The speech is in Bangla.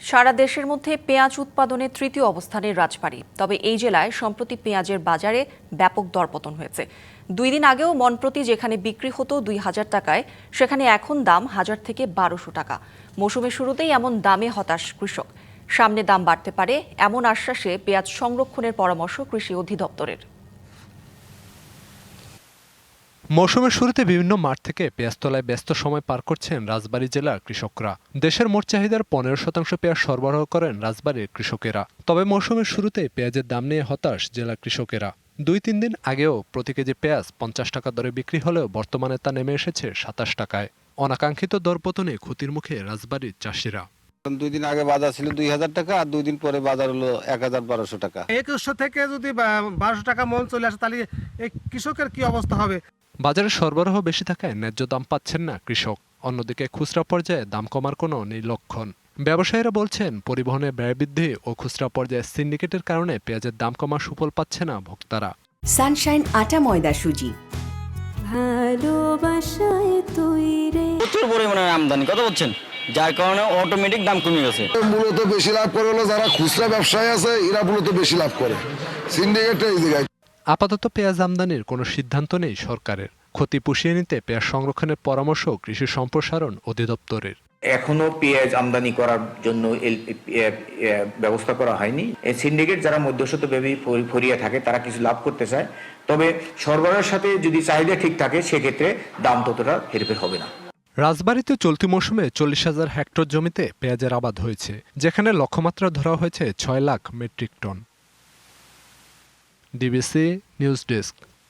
সারা দেশের মধ্যে পেঁয়াজ উৎপাদনে তৃতীয় অবস্থানে রাজবাড়ী। তবে এই জেলায় সম্প্রতি পেঁয়াজের বাজারে ব্যাপক দরপতন হয়েছে। 2 দিন আগেও মনপ্রতি যেখানে বিক্রি হতো 2000 টাকায়, সেখানে এখন দাম 1000 থেকে 1200 টাকা। মৌসুমের শুরুতেই এমন দামে হতাশ কৃষক। সামনে দাম বাড়তে পারে এমন আশ্বাসে পেঁয়াজ সংরক্ষণের পরামর্শ কৃষি অধিদপ্তরের। মৌসুমের শুরুতে বিভিন্ন মাঠ থেকে পেঁয়াজ তোলায় ব্যস্ত সময় পার করছেন রাজবাড়ী জেলার কৃষকরা। দেশের মোট চাহিদার 15% পেঁয়াজ সরবরাহ করেন রাজবাড়ীর কৃষকেরা। তবে মৌসুমের শুরুতে পেঁয়াজের দাম নিয়ে হতাশ জেলার কৃষকেরা। 2-3 দিন আগেও প্রতি কেজি পেঁয়াজ 50 টাকা দরে বিক্রি হলেও বর্তমানে তা নেমে এসেছে 27 টাকায়। অনাকাঙ্ক্ষিত দরপতনে ক্ষতির মুখে রাজবাড়ীর চাষিরা। 2 দিন আগে বাজার ছিল 2000 টাকা, আর 2 দিন পরে বাজার হলো 1200 টাকা। 2100 থেকে যদি 1200 টাকা মন চলে আসে, তাহলে এই কৃষকের কি অবস্থা হবে? বাজারে সরবরাহ বেশি থাকায় ন্যায্য দাম পাচ্ছেন না কৃষক। অন্যদিকে খুচরা পর্যায়ে দাম কমার কোনো নেই লক্ষণ। ব্যবসায়ীরা বলছেন, পরিবহনে ব্যয় বৃদ্ধি ও খুচরা পর্যায়ে সিন্ডিকেটের কারণে পেঁয়াজের দাম কমার সুফল পাচ্ছে না ভোক্তারা। সানশাইন আটা ময়দা সুজি, ভালোবাসায় তৈরি। প্রচুর পরিমাণে আমদানি, কথা বলছেন, যার কারণে অটোমেটিক দাম কমে গেছে। মূলত বেশি লাভ করে হলো যারা খুচরা ব্যবসায়ী আছে, এরা মূলত বেশি লাভ করে। সিন্ডিকেট এই জায়গায়। আপাতত পেঁয়াজ আমদানির কোনো সিদ্ধান্ত নেই সরকারের। ক্ষতি পুষিয়ে নিতে পেঁয়াজ সংরক্ষণের পরামর্শ কৃষি সম্প্রসারণ অধিদপ্তরের। এখনো পেঁয়াজ আমদানি করার জন্য ব্যবস্থা করা হয়নি। এই সিন্ডিকেট যারা মধ্যস্বত্বভোগী ফরিয়ে থাকে, তারা কিছু লাভ করতে চায়। তবে সরবরাহের সাথে যদি চাহিদা ঠিক থাকে, সেক্ষেত্রে দাম ততটা হেরফের হবে না। রাজবাড়ীতে চলতি মৌসুমে 40,000 হেক্টর জমিতে পেঁয়াজের আবাদ হয়েছে, যেখানে লক্ষ্যমাত্রা ধরা হয়েছে 6 lakh metric ton. DBC news desk.